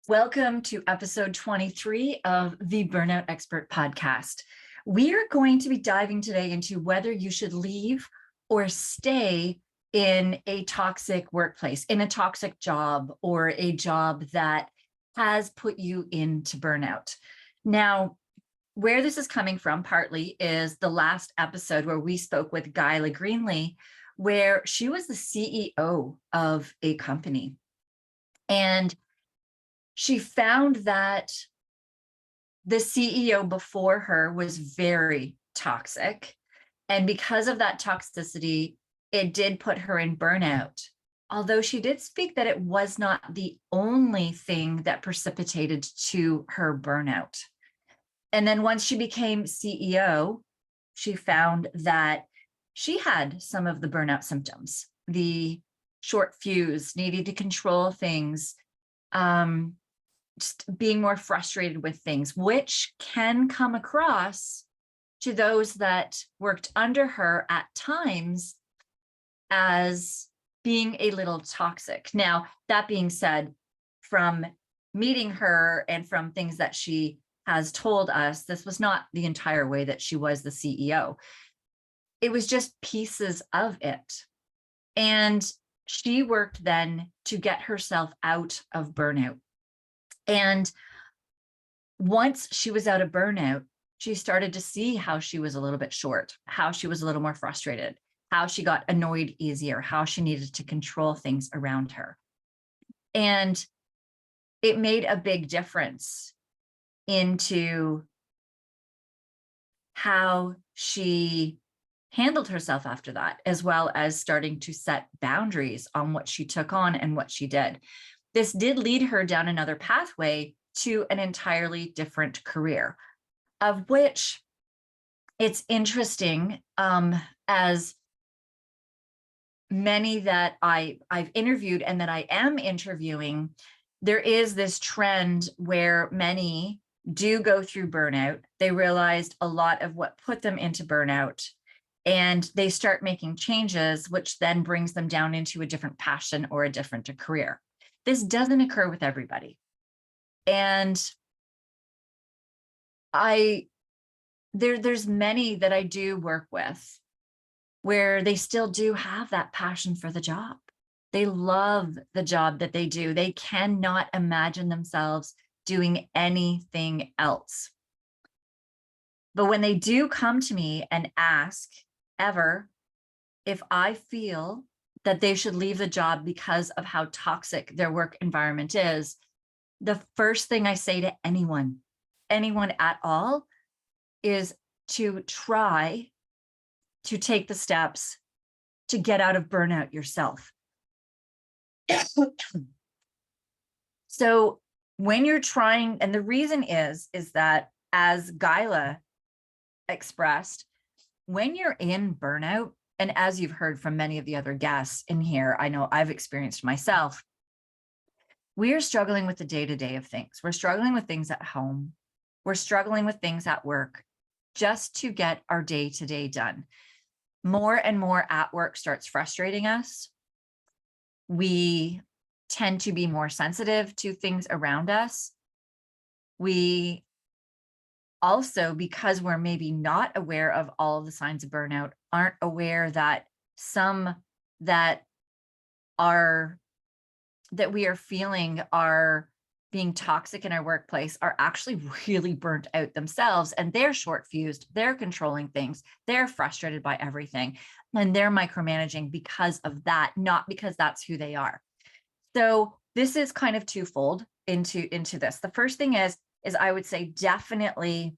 Welcome to episode 23 of the Burnout Expert Podcast. We are going to be diving today into whether you should leave or stay in a toxic workplace, in a toxic job, or a job that has put you into burnout. Now, where this is coming from partly is the last episode where we spoke with Guyla Greenlee, where she was the CEO of a company. And she found that the CEO before her was very toxic. And because of that toxicity, it did put her in burnout. Although she did speak that it was not the only thing that precipitated to her burnout. And then once she became CEO, she found that she had some of the burnout symptoms, the short fuse, needing to control things, just being more frustrated with things, which can come across to those that worked under her at times as being a little toxic. Now, that being said, from meeting her and from things that she has told us, this was not the entire way that she was the CEO. It was just pieces of it. And she worked then to get herself out of burnout. And once she was out of burnout, she started to see how she was a little bit short, how she was a little more frustrated, how she got annoyed easier, how she needed to control things around her. And it made a big difference into how she handled herself after that, as well as starting to set boundaries on what she took on and what she did. This did lead her down another pathway to an entirely different career, of which it's interesting, as many that I've interviewed and that I am interviewing, there is this trend where many do go through burnout. They realized a lot of what put them into burnout, and they start making changes, which then brings them down into a different passion or a different career. This doesn't occur with everybody. And there's many that I do work with where they still do have that passion for the job. They love the job that they do. They cannot imagine themselves doing anything else. But when they do come to me and ask ever if I feel that they should leave the job because of how toxic their work environment is, the first thing I say to anyone at all, is to try to take the steps to get out of burnout yourself. So when you're trying, and the reason is that, as Guyla expressed, when you're in burnout, and as you've heard from many of the other guests in here, I know I've experienced myself, we are struggling with the day-to-day of things. We're struggling with things at home. We're struggling with things at work just to get our day-to-day done. More and more at work starts frustrating us. We tend to be more sensitive to things around us. We also, because we're maybe not aware of all of the signs of burnout, aren't aware that some that we are feeling are being toxic in our workplace are actually really burnt out themselves, and they're short fused, they're controlling things, they're frustrated by everything, and they're micromanaging because of that, not because that's who they are. So this is kind of twofold into this. The first thing is I would say definitely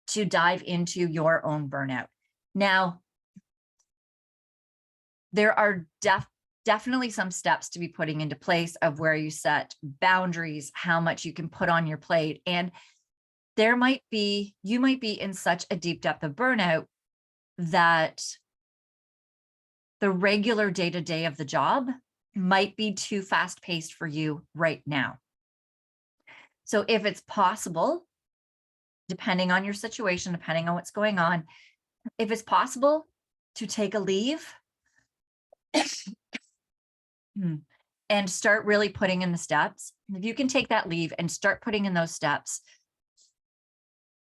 to dive into your own burnout. Now, there are definitely some steps to be putting into place of where you set boundaries, how much you can put on your plate. And you might be in such a deep depth of burnout that the regular day-to-day of the job might be too fast-paced for you right now. So if it's possible, depending on your situation, depending on what's going on, if it's possible to take a leave and start really putting in the steps, if you can take that leave and start putting in those steps,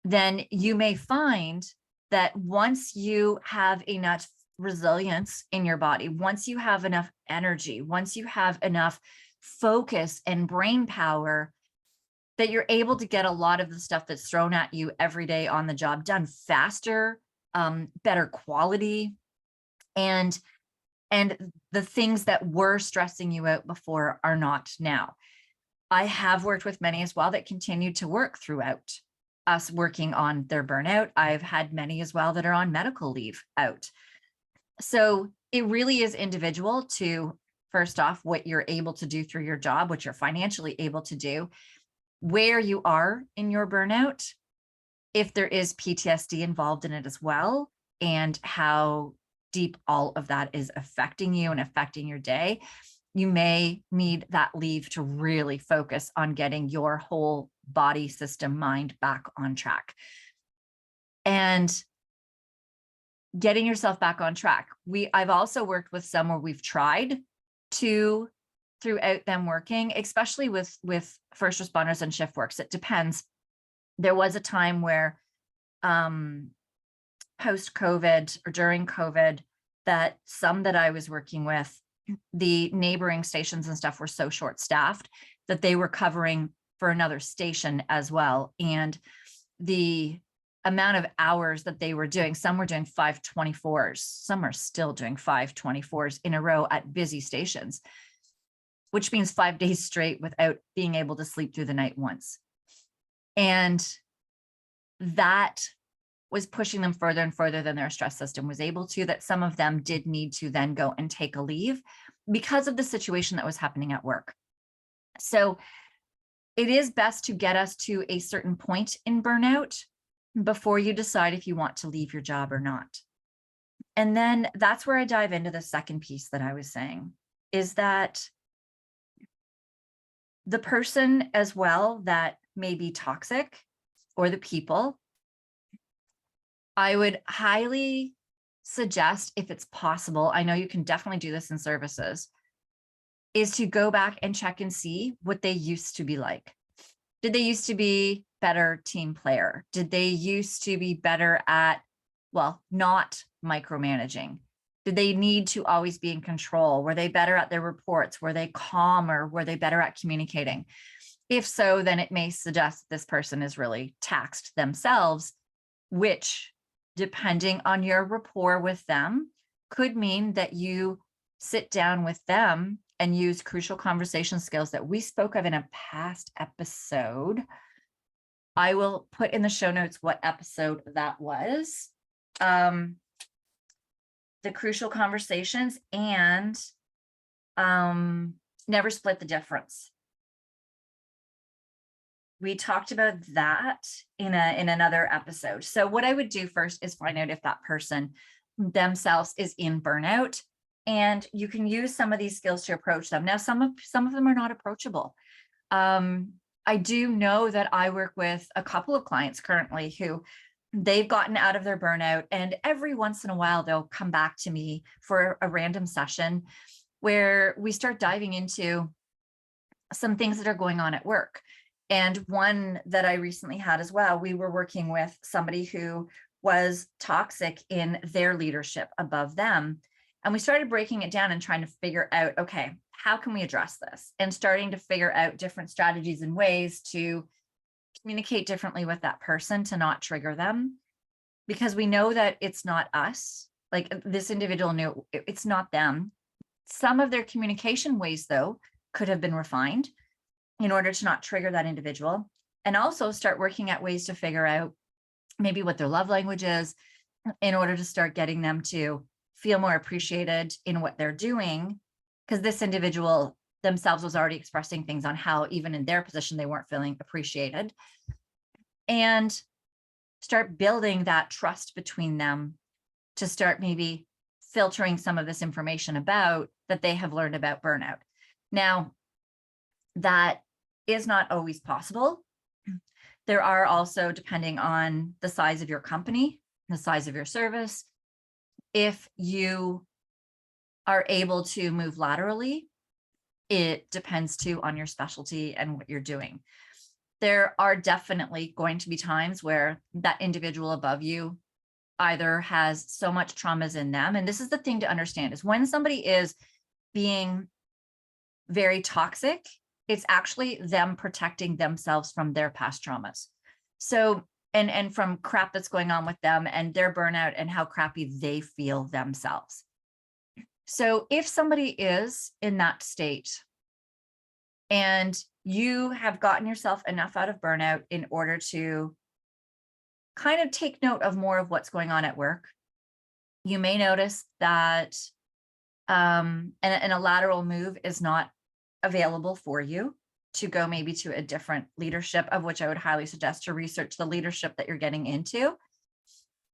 then you may find that once you have enough resilience in your body, once you have enough energy, once you have enough focus and brain power, that you're able to get a lot of the stuff that's thrown at you every day on the job done faster, better quality, and the things that were stressing you out before are not now. I have worked with many as well that continue to work throughout us working on their burnout. I've had many as well that are on medical leave out. So it really is individual to, first off, what you're able to do through your job, what you're financially able to do, where you are in your burnout, if there is PTSD involved in it as well, and how deep all of that is affecting you and affecting your day. You may need that leave to really focus on getting your whole body, system, mind back on track and getting yourself back on track. I've also worked with some where we've tried to, throughout them working, especially with first responders and shift works. It depends. There was a time where post-COVID or during COVID, that some that I was working with, the neighboring stations and stuff were so short-staffed that they were covering for another station as well. And the amount of hours that they were doing, some were doing 524s, some are still doing 524s in a row at busy stations, which means 5 days straight without being able to sleep through the night once. And that was pushing them further and further than their stress system was able to, that some of them did need to then go and take a leave because of the situation that was happening at work. So it is best to get us to a certain point in burnout before you decide if you want to leave your job or not. And then that's where I dive into the second piece that I was saying, is that the person as well that may be toxic, or the people, I would highly suggest, if it's possible, I know you can definitely do this in services, is to go back and check and see what they used to be like. Did they used to be better team player? Did they used to be better at, well, not micromanaging? Did they need to always be in control? Were they better at their reports? Were they calmer? Were they better at communicating? If so, then it may suggest this person is really taxed themselves, which, depending on your rapport with them, could mean that you sit down with them and use crucial conversation skills that we spoke of in a past episode. I will put in the show notes what episode that was. The crucial conversations and never split the difference. We talked about that in another episode. So what I would do first is find out if that person themselves is in burnout, and you can use some of these skills to approach them. Now, some of them are not approachable. I do know that I work with a couple of clients currently who they've gotten out of their burnout, and every once in a while they'll come back to me for a random session where we start diving into some things that are going on at work. And one that I recently had as well, we were working with somebody who was toxic in their leadership above them. And we started breaking it down and trying to figure out, okay, how can we address this? And starting to figure out different strategies and ways to communicate differently with that person to not trigger them. Because we know that it's not us, like this individual knew it's not them. Some of their communication ways, though, could have been refined in order to not trigger that individual, and also start working at ways to figure out maybe what their love language is in order to start getting them to feel more appreciated in what they're doing, because this individual themselves was already expressing things on how even in their position they weren't feeling appreciated, and start building that trust between them to start maybe filtering some of this information about that they have learned about burnout. Now, that is not always possible. There are also, depending on the size of your company, the size of your service, if you are able to move laterally It depends too on your specialty and what you're doing. There are definitely going to be times where that individual above you either has so much traumas in them. And this is the thing to understand, is when somebody is being very toxic, it's actually them protecting themselves from their past traumas. So, and from crap that's going on with them and their burnout and how crappy they feel themselves. So if somebody is in that state and you have gotten yourself enough out of burnout in order to kind of take note of more of what's going on at work, you may notice that and a lateral move is not available for you to go maybe to a different leadership, of which I would highly suggest to research the leadership that you're getting into,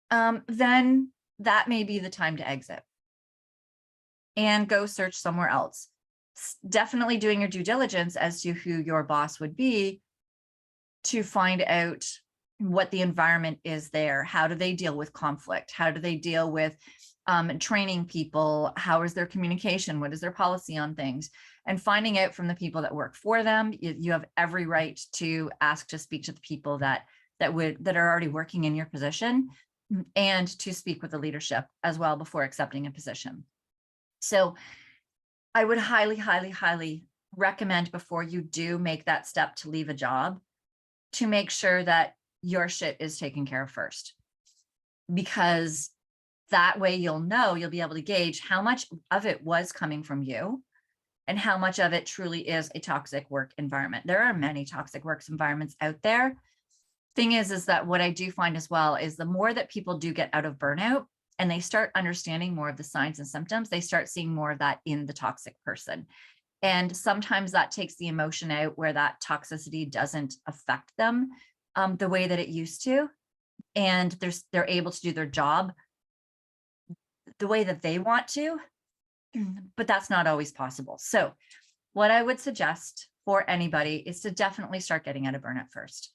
then that may be the time to exit and go search somewhere else. Definitely doing your due diligence as to who your boss would be to find out what the environment is there. How do they deal with conflict? How do they deal with training people? How is their communication? What is their policy on things? And finding out from the people that work for them. You have every right to ask to speak to the people that are already working in your position, and to speak with the leadership as well before accepting a position. So I would highly, highly, highly recommend, before you do make that step to leave a job, to make sure that your shit is taken care of first, because that way you'll be able to gauge how much of it was coming from you and how much of it truly is a toxic work environment. There are many toxic work environments out there. Thing is that what I do find as well is the more that people do get out of burnout and they start understanding more of the signs and symptoms, they start seeing more of that in the toxic person. And sometimes that takes the emotion out, where that toxicity doesn't affect them the way that it used to. And they're able to do their job the way that they want to, but that's not always possible. So what I would suggest for anybody is to definitely start getting out of burnout first,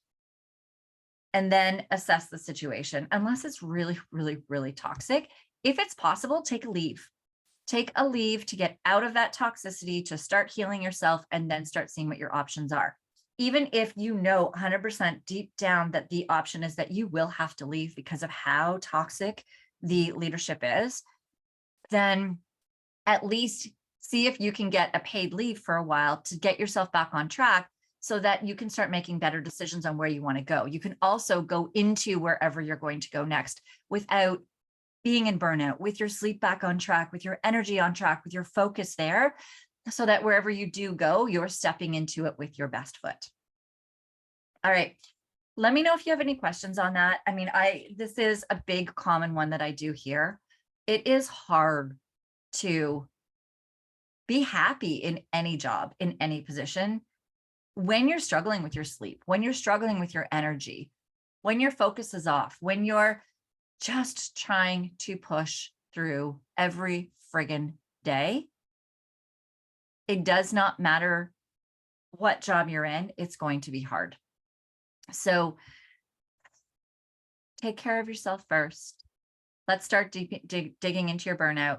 and then assess the situation. Unless it's really, really, really toxic, if it's possible, take a leave. Take a leave to get out of that toxicity, to start healing yourself, and then start seeing what your options are. Even if you know 100% deep down that the option is that you will have to leave because of how toxic the leadership is, then at least see if you can get a paid leave for a while to get yourself back on track, so that you can start making better decisions on where you want to go. You can also go into wherever you're going to go next without being in burnout, with your sleep back on track, with your energy on track, with your focus there, so that wherever you do go, you're stepping into it with your best foot. All right. Let me know if you have any questions on that. I mean, this is a big common one that I do hear. It is hard to be happy in any job, in any position, when you're struggling with your sleep, when you're struggling with your energy, when your focus is off, when you're just trying to push through every friggin' day. It does not matter what job you're in, it's going to be hard. So take care of yourself first. Let's start digging into your burnout.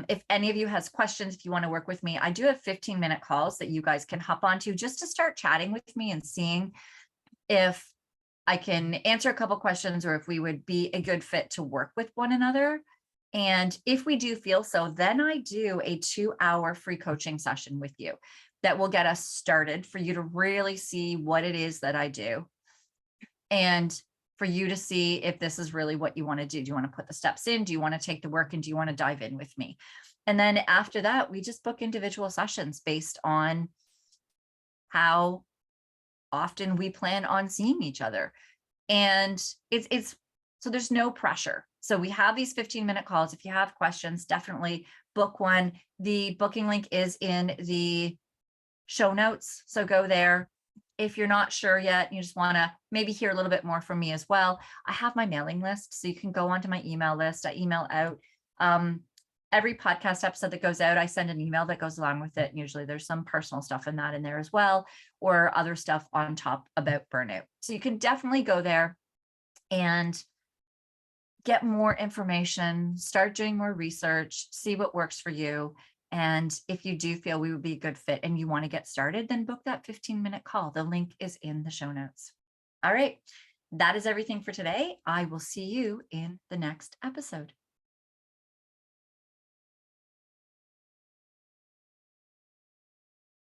If any of you has questions, if you want to work with me, I do have 15-minute calls that you guys can hop onto just to start chatting with me and seeing if I can answer a couple questions, or if we would be a good fit to work with one another. And if we do feel so, then I do a 2-hour free coaching session with you that will get us started, for you to really see what it is that I do, and for you to see if this is really what you want to do. Do you want to put the steps in? Do you want to take the work? And do you want to dive in with me? And then after that, we just book individual sessions based on how often we plan on seeing each other. And it's so there's no pressure. So we have these 15-minute calls. If you have questions, definitely book one. The booking link is in the show notes, so go there. If you're not sure yet, you just want to maybe hear a little bit more from me as well, I have my mailing list, so you can go onto my email list. I email out every podcast episode that goes out. I send an email that goes along with it. And usually there's some personal stuff in there as well, or other stuff on top about burnout. So you can definitely go there and get more information, start doing more research, see what works for you. And if you do feel we would be a good fit and you want to get started, then book that 15-minute call. The link is in the show notes. All right. That is everything for today. I will see you in the next episode.